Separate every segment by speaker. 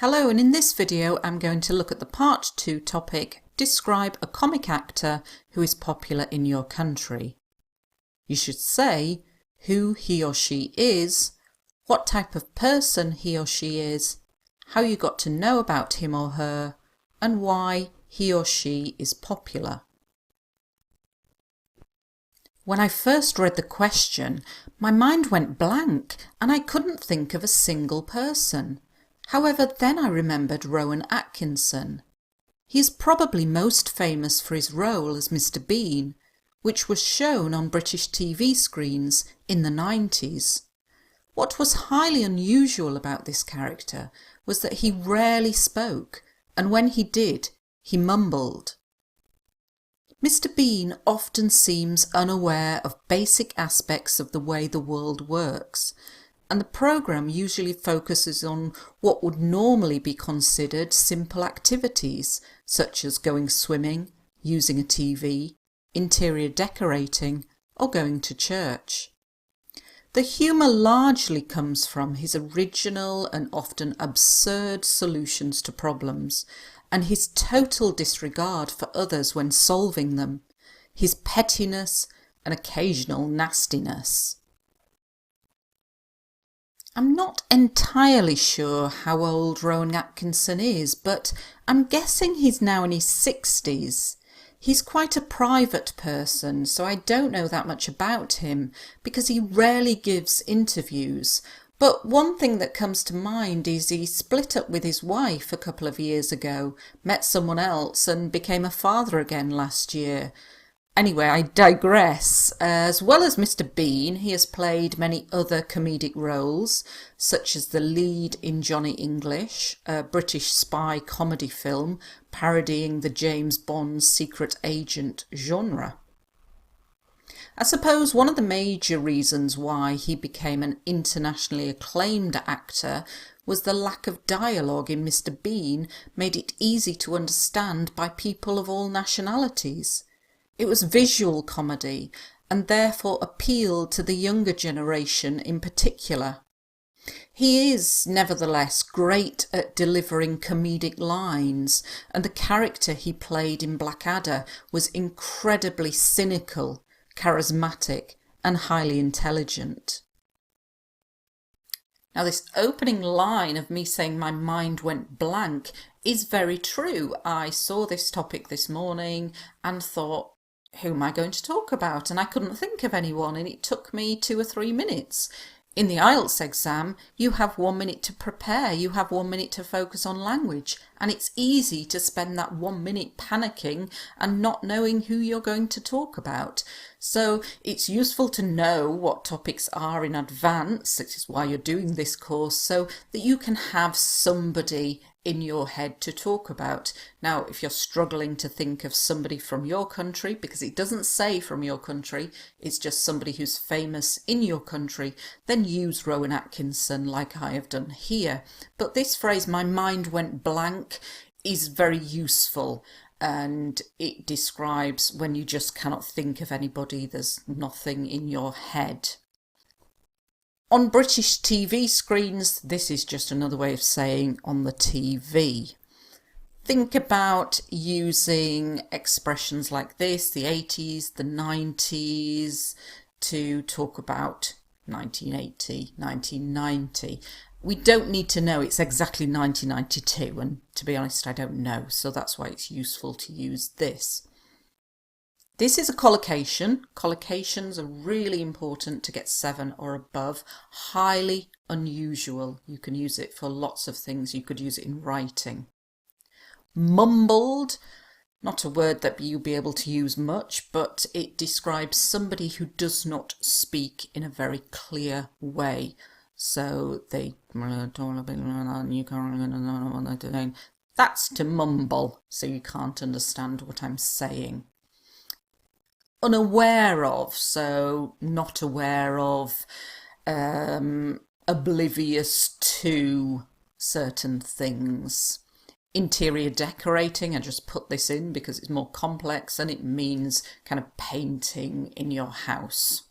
Speaker 1: Hello, and in this video I'm going to look at the part 2 topic, describe a comic actor who is popular in your country. You should say who he or she is, what type of person he or she is, how you got to know about him or her, and why he or she is popular. When I first read the question, my mind went blank and I couldn't think of a single person. However, then I remembered Rowan Atkinson. He is probably most famous for his role as Mr. Bean, which was shown on British TV screens in the 90s. What was highly unusual about this character was that he rarely spoke, and when he did, he mumbled. Mr. Bean often seems unaware of basic aspects of the way the world works, and the programme usually focuses on what would normally be considered simple activities, such as going swimming, using a TV, interior decorating, or going to church. The humour largely comes from his original and often absurd solutions to problems, and his total disregard for others when solving them, his pettiness and occasional nastiness. I'm not entirely sure how old Rowan Atkinson is, but I'm guessing he's now in his 60s. He's quite a private person, so I don't know that much about him because he rarely gives interviews. But one thing that comes to mind is he split up with his wife a couple of years ago, met someone else and became a father again last year. Anyway, I digress. As well as Mr. Bean, he has played many other comedic roles, such as the lead in Johnny English, a British spy comedy film parodying the James Bond secret agent genre. I suppose one of the major reasons why he became an internationally acclaimed actor was the lack of dialogue in Mr. Bean made it easy to understand by people of all nationalities. It was visual comedy and therefore appealed to the younger generation in particular. He is, nevertheless, great at delivering comedic lines, and the character he played in Blackadder was incredibly cynical, charismatic, and highly intelligent. Now, this opening line of me saying my mind went blank is very true. I saw this topic this morning and thought, who am I going to talk about? And I couldn't think of anyone, and it took me 2 or 3 minutes. In the IELTS exam, you have 1 minute to prepare, you have 1 minute to focus on language, and it's easy to spend that 1 minute panicking and not knowing who you're going to talk about. So it's useful to know what topics are in advance, which is why you're doing this course, so that you can have somebody in your head to talk about. Now, if you're struggling to think of somebody from your country, because it doesn't say from your country, it's just somebody who's famous in your country, then use Rowan Atkinson like I have done here. But this phrase, my mind went blank, is very useful, and it describes when you just cannot think of anybody, there's nothing in your head. On British TV screens, this is just another way of saying on the TV. Think about using expressions like this, the 80s, the 90s, to talk about 1980, 1990. We don't need to know it's exactly 1992, and to be honest, I don't know, so that's why it's useful to use this. This is a collocation. Collocations are really important to get 7 or above. Highly unusual. You can use it for lots of things. You could use it in writing. Mumbled, not a word that you'll be able to use much, but it describes somebody who does not speak in a very clear way. So they that's to mumble, so you can't understand what I'm saying. Unaware of, so not aware of, oblivious to certain things. Interior decorating, I just put this in because it's more complex and it means kind of painting in your house.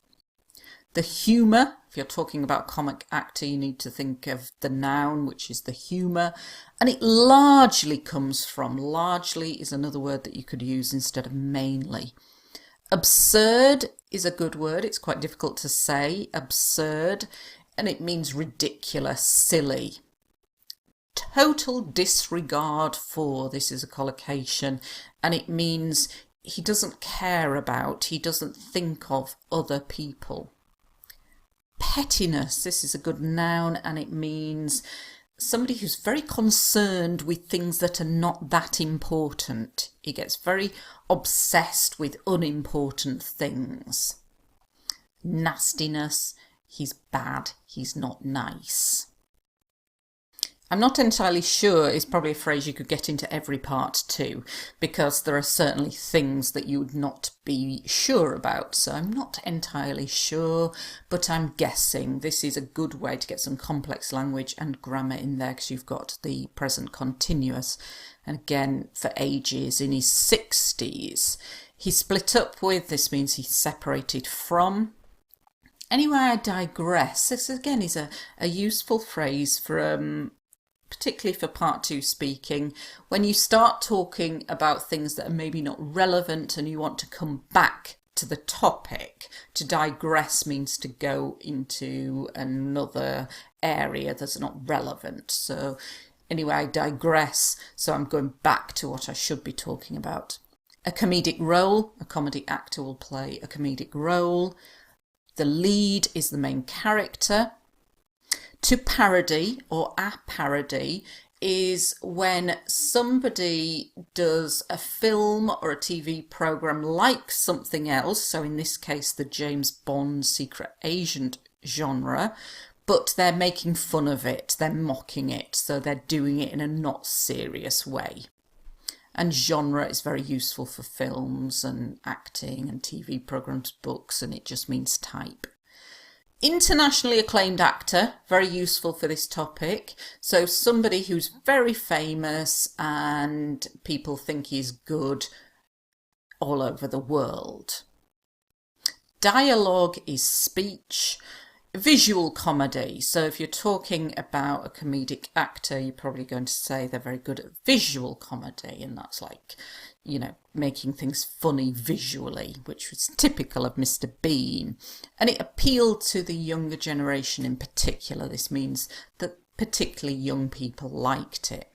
Speaker 1: The humour, if you're talking about comic actor, you need to think of the noun, which is the humour. And it largely comes from, largely is another word that you could use instead of mainly. Absurd is a good word. It's quite difficult to say, absurd, and it means ridiculous, silly. Total disregard for, this is a collocation, and it means he doesn't care about, he doesn't think of other people. Pettiness, this is a good noun, and it means somebody who's very concerned with things that are not that important. He gets very obsessed with unimportant things. Nastiness, he's bad, he's not nice. I'm not entirely sure is probably a phrase you could get into every part too, because there are certainly things that you would not be sure about. So I'm not entirely sure, but I'm guessing this is a good way to get some complex language and grammar in there, because you've got the present continuous. And again, for ages, in his 60s. He split up with, this means he's separated from. Anyway, I digress. This again is a useful phrase for particularly for part 2 speaking, when you start talking about things that are maybe not relevant and you want to come back to the topic. To digress means to go into another area that's not relevant. So anyway, I digress, so I'm going back to what I should be talking about. A comedic role, a comedy actor will play a comedic role. The lead is the main character. To parody, or a parody, is when somebody does a film or a TV programme like something else, so in this case the James Bond secret agent genre, but they're making fun of it, they're mocking it, so they're doing it in a not serious way. And genre is very useful for films and acting and TV programmes, books, and it just means type. Internationally acclaimed actor, very useful for this topic. So somebody who's very famous and people think he's good all over the world. Dialogue is speech. Visual comedy. So if you're talking about a comedic actor, you're probably going to say they're very good at visual comedy, and that's like, you know, making things funny visually, which was typical of Mr. Bean. And it appealed to the younger generation in particular. This means that particularly young people liked it.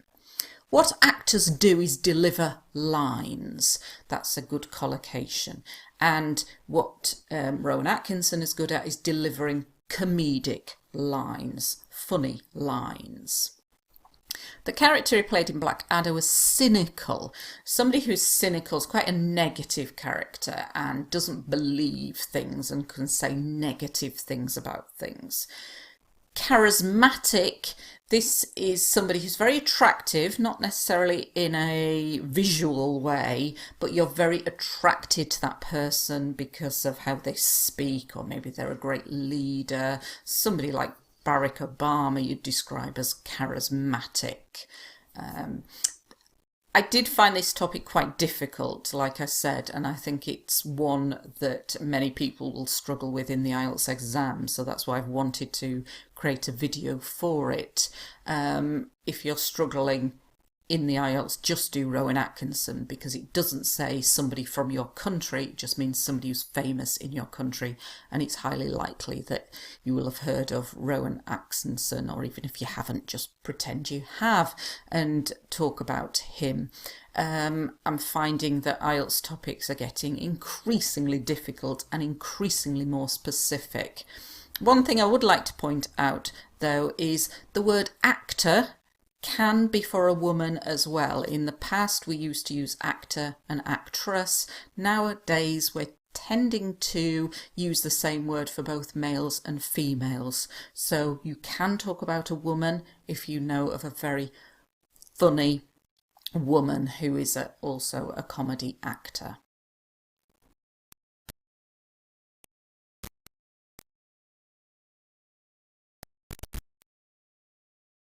Speaker 1: What actors do is deliver lines. That's a good collocation. And what Rowan Atkinson is good at is delivering comedic lines, funny lines. The character he played in Blackadder was cynical. Somebody who's cynical is quite a negative character and doesn't believe things and can say negative things about things. Charismatic, this is somebody who's very attractive, not necessarily in a visual way, but you're very attracted to that person because of how they speak, or maybe they're a great leader. Somebody like Barack Obama you'd describe as charismatic. I did find this topic quite difficult, like I said, and I think it's one that many people will struggle with in the IELTS exam, so that's why I've wanted to create a video for it. If you're struggling in the IELTS, just do Rowan Atkinson, because it doesn't say somebody from your country, it just means somebody who's famous in your country, and it's highly likely that you will have heard of Rowan Atkinson, or even if you haven't, just pretend you have and talk about him. I'm finding that IELTS topics are getting increasingly difficult and increasingly more specific. One thing I would like to point out, though, is the word actor can be for a woman as well. In the past we used to use actor and actress. Nowadays we're tending to use the same word for both males and females. So you can talk about a woman if you know of a very funny woman who is also a comedy actor.